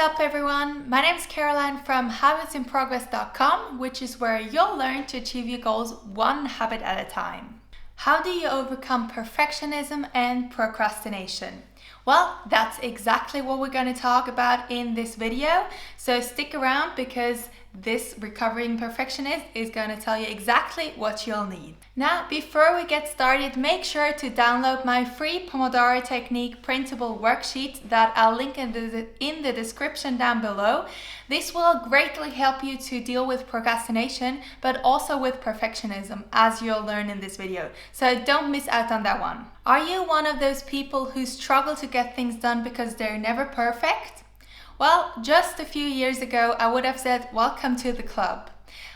up everyone? My name is Caroline from Habitsinprogress.com, which is where you'll learn to achieve your goals one habit at a time. How do you overcome perfectionism and procrastination? Well, that's exactly what we're going to talk about in this video, so stick around because this recovering perfectionist is going to tell you exactly what you'll need. Now, before we get started, make sure to download my free Pomodoro Technique printable worksheet that I'll link in the description down below. This will greatly help you to deal with procrastination, but also with perfectionism, as you'll learn in this video. So don't miss out on that one. Are you one of those people who struggle to get things done because they're never perfect? Well, just a few years ago, I would have said, welcome to the club.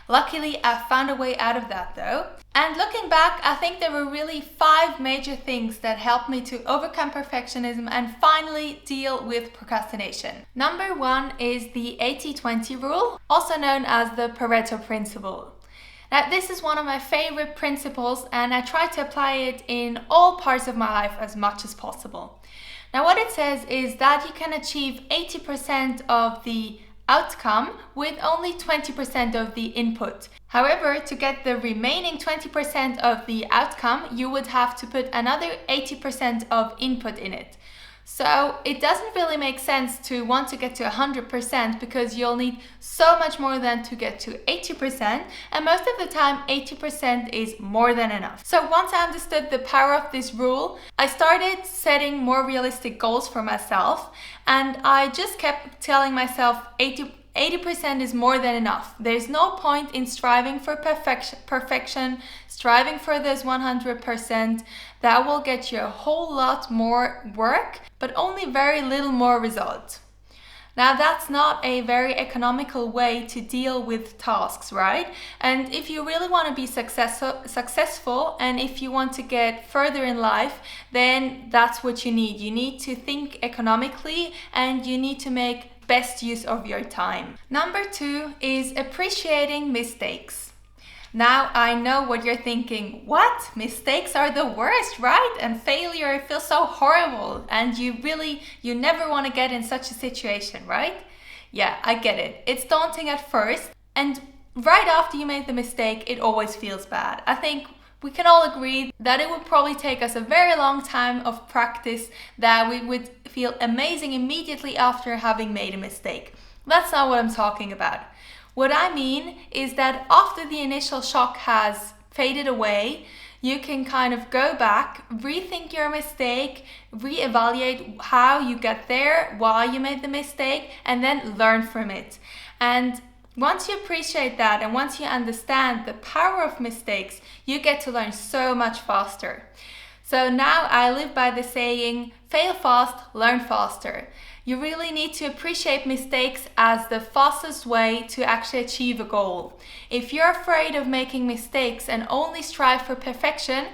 Luckily, I found a way out of that though. And looking back, I think there were really 5 major things that helped me to overcome perfectionism and finally deal with procrastination. Number 1 is the 80-20 rule, also known as the Pareto Principle. Now, this is one of my favorite principles and I try to apply it in all parts of my life as much as possible. Now, what it says is that you can achieve 80% of the outcome with only 20% of the input. However, to get the remaining 20% of the outcome, you would have to put another 80% of input in it. So it doesn't really make sense to want to get to 100% because you'll need so much more than to get to 80%, and most of the time 80% is more than enough. So once I understood the power of this rule, I started setting more realistic goals for myself, and I just kept telling myself 80% is more than enough. There's no point in striving for perfection, striving for this 100%. That will get you a whole lot more work, but only very little more result. Now, that's not a very economical way to deal with tasks, right? And if you really want to be successful and if you want to get further in life, then that's what you need. You need to think economically and you need to make best use of your time. Number 2 is appreciating mistakes. Now, I know what you're thinking. What? Mistakes are the worst, right? And failure feels so horrible and you never want to get in such a situation, right? Yeah, I get it. It's daunting at first, and right after you made the mistake, it always feels bad. I think we can all agree that it would probably take us a very long time of practice that we would feel amazing immediately after having made a mistake. That's not what I'm talking about. What I mean is that after the initial shock has faded away, you can kind of go back, rethink your mistake, reevaluate how you get there, why you made the mistake, and then learn from it. And once you appreciate that and once you understand the power of mistakes, you get to learn so much faster. So now I live by the saying, fail fast, learn faster. You really need to appreciate mistakes as the fastest way to actually achieve a goal. If you're afraid of making mistakes and only strive for perfection,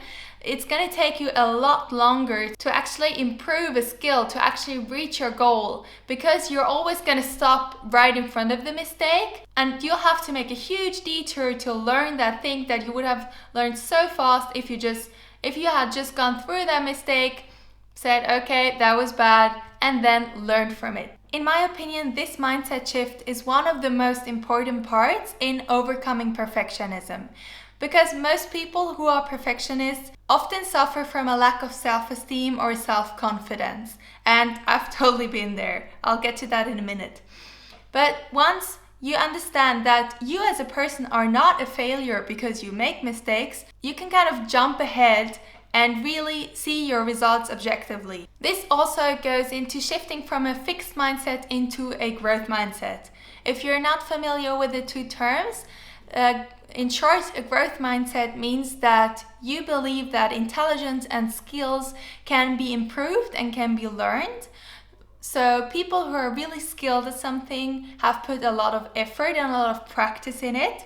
it's going to take you a lot longer to actually improve a skill, to actually reach your goal, because you're always going to stop right in front of the mistake and you'll have to make a huge detour to learn that thing that you would have learned so fast if you had just gone through that mistake, said, okay, that was bad, and then learned from it. In my opinion, this mindset shift is one of the most important parts in overcoming perfectionism. Because most people who are perfectionists often suffer from a lack of self-esteem or self-confidence. And I've totally been there. I'll get to that in a minute. But once you understand that you as a person are not a failure because you make mistakes, you can kind of jump ahead and really see your results objectively. This also goes into shifting from a fixed mindset into a growth mindset. If you're not familiar with the two terms, in short, a growth mindset means that you believe that intelligence and skills can be improved and can be learned. So people who are really skilled at something have put a lot of effort and a lot of practice in it,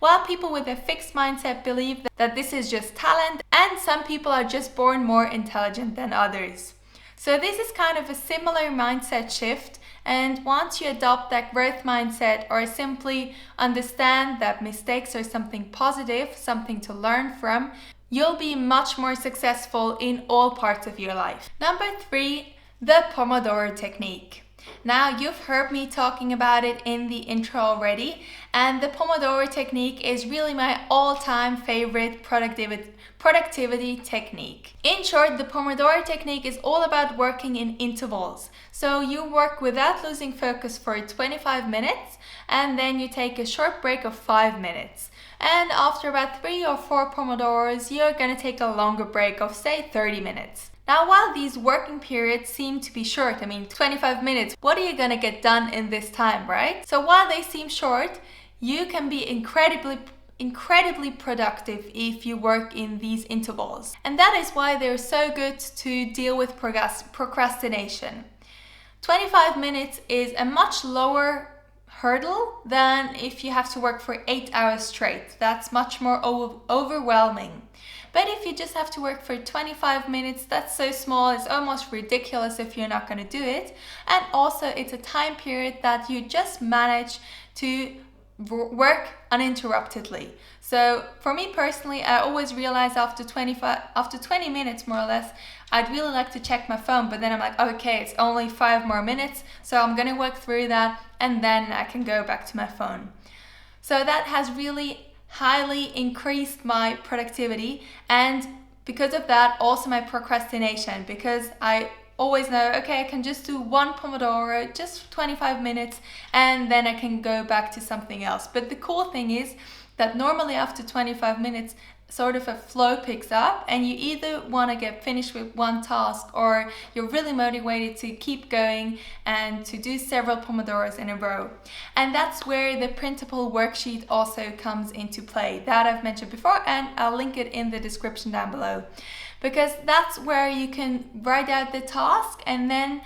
while people with a fixed mindset believe that this is just talent and some people are just born more intelligent than others. So this is kind of a similar mindset shift, and once you adopt that growth mindset or simply understand that mistakes are something positive, something to learn from, you'll be much more successful in all parts of your life. Number 3, the Pomodoro Technique. Now, you've heard me talking about it in the intro already, and the Pomodoro Technique is really my all-time favorite productivity technique. In short, the Pomodoro Technique is all about working in intervals. So you work without losing focus for 25 minutes, and then you take a short break of 5 minutes. And after about 3 or 4 Pomodoros, you're going to take a longer break of, say, 30 minutes. Now, while these working periods seem to be short, 25 minutes, what are you going to get done in this time, right? So while they seem short, you can be incredibly productive if you work in these intervals. And that is why they're so good to deal with procrastination. 25 minutes is a much lower hurdle than if you have to work for 8 hours straight. That's much more overwhelming. But if you just have to work for 25 minutes, that's so small, it's almost ridiculous if you're not going to do it. And also, it's a time period that you just manage to work uninterruptedly. So for me personally, I always realize after 20 minutes more or less, I'd really like to check my phone, but then I'm like, okay, it's only 5 more minutes, so I'm going to work through that and then I can go back to my phone. So that has really highly increased my productivity, and because of that also my procrastination, because I always know, okay, I can just do one Pomodoro, just 25 minutes, and then I can go back to something else. But the cool thing is that normally after 25 minutes sort of a flow picks up, and you either want to get finished with one task or you're really motivated to keep going and to do several Pomodoros in a row. And that's where the printable worksheet also comes into play that I've mentioned before, and I'll link it in the description down below, because that's where you can write out the task and then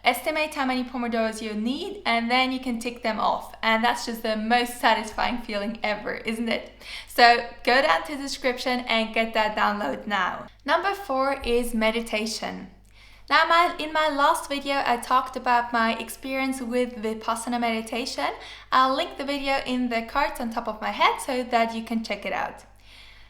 estimate how many Pomodoros you need, and then you can tick them off. And that's just the most satisfying feeling ever, isn't it? So go down to the description and get that download now. Number 4 is meditation. Now, in my last video, I talked about my experience with Vipassana meditation. I'll link the video in the cards on top of my head so that you can check it out.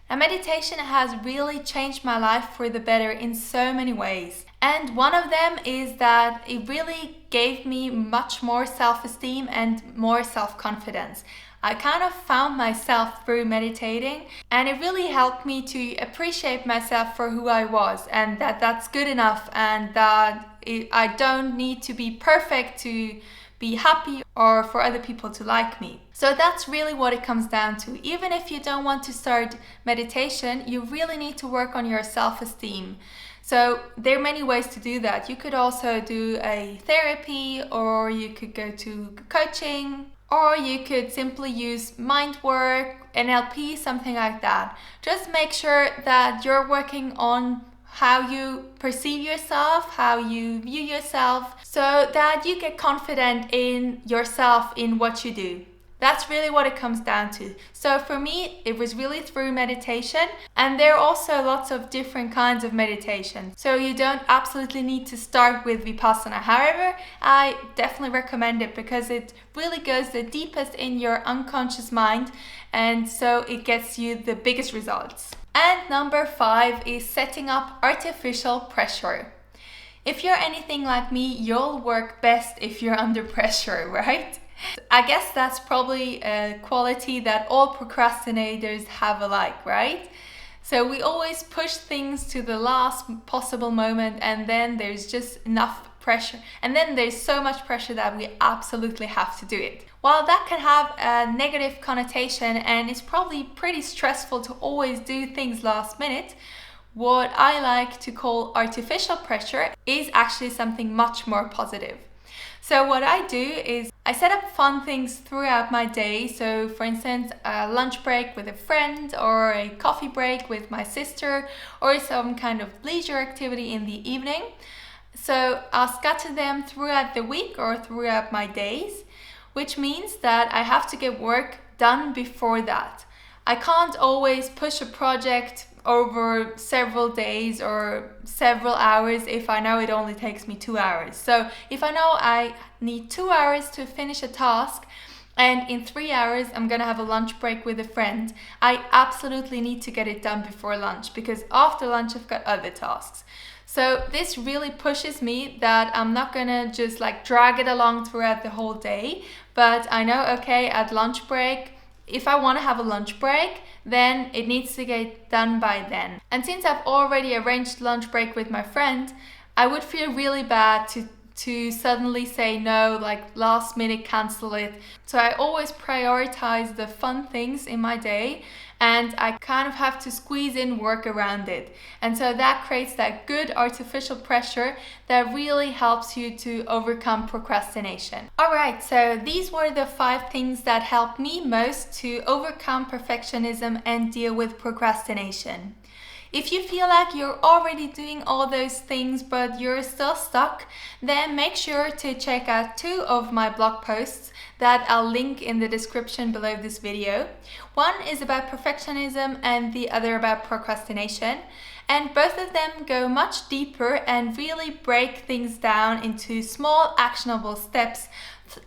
Now, meditation has really changed my life for the better in so many ways. And one of them is that it really gave me much more self-esteem and more self-confidence. I kind of found myself through meditating, and it really helped me to appreciate myself for who I was, and that that's good enough, and that I don't need to be perfect to be happy or for other people to like me. So that's really what it comes down to. Even if you don't want to start meditation, you really need to work on your self-esteem. So there are many ways to do that. You could also do a therapy, or you could go to coaching, or you could simply use mind work, NLP, something like that. Just make sure that you're working on how you perceive yourself, how you view yourself, so that you get confident in yourself, in what you do. That's really what it comes down to. So for me, it was really through meditation, and there are also lots of different kinds of meditation. So you don't absolutely need to start with Vipassana. However, I definitely recommend it because it really goes the deepest in your unconscious mind, and so it gets you the biggest results. And number 5 is setting up artificial pressure. If you're anything like me, you'll work best if you're under pressure, right? I guess that's probably a quality that all procrastinators have alike, right? So we always push things to the last possible moment, and then there's just enough pressure. And then there's so much pressure that we absolutely have to do it. While that can have a negative connotation and it's probably pretty stressful to always do things last minute, what I like to call artificial pressure is actually something much more positive. So what I do is I set up fun things throughout my day. So for instance, a lunch break with a friend, or a coffee break with my sister, or some kind of leisure activity in the evening. So I'll scatter them throughout the week or throughout my days, which means that I have to get work done before that. I can't always push a project over several days or several hours if I know it only takes me 2 hours. So if I know I need 2 hours to finish a task, and in 3 hours I'm gonna have a lunch break with a friend, I absolutely need to get it done before lunch, because after lunch I've got other tasks. So this really pushes me that I'm not gonna just like drag it along throughout the whole day, but I know, okay, at lunch break, if I want to have a lunch break, then it needs to get done by then. And since I've already arranged lunch break with my friend, I would feel really bad to suddenly say no, like last minute cancel it. So I always prioritize the fun things in my day, and I kind of have to squeeze in work around it. And so that creates that good artificial pressure that really helps you to overcome procrastination. Alright, so these were the 5 things that helped me most to overcome perfectionism and deal with procrastination. If you feel like you're already doing all those things but you're still stuck, then make sure to check out 2 of my blog posts that I'll link in the description below this video. One is about perfectionism and the other about procrastination. And both of them go much deeper and really break things down into small actionable steps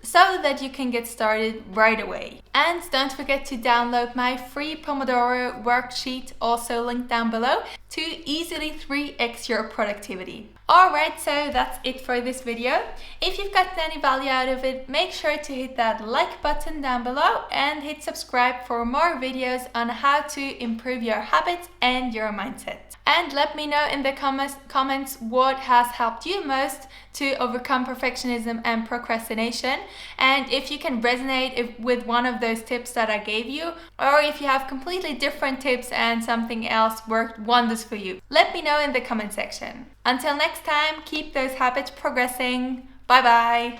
so that you can get started right away. And don't forget to download my free Pomodoro worksheet, also linked down below, to easily 3x your productivity. Alright, so that's it for this video. If you've gotten any value out of it, make sure to hit that like button down below and hit subscribe for more videos on how to improve your habits and your mindset. And let me know in the comments what has helped you most to overcome perfectionism and procrastination, and if you can resonate with one of those tips that I gave you, or if you have completely different tips and something else worked wonders for you. Let me know in the comment section. Until next time, keep those habits progressing. Bye bye.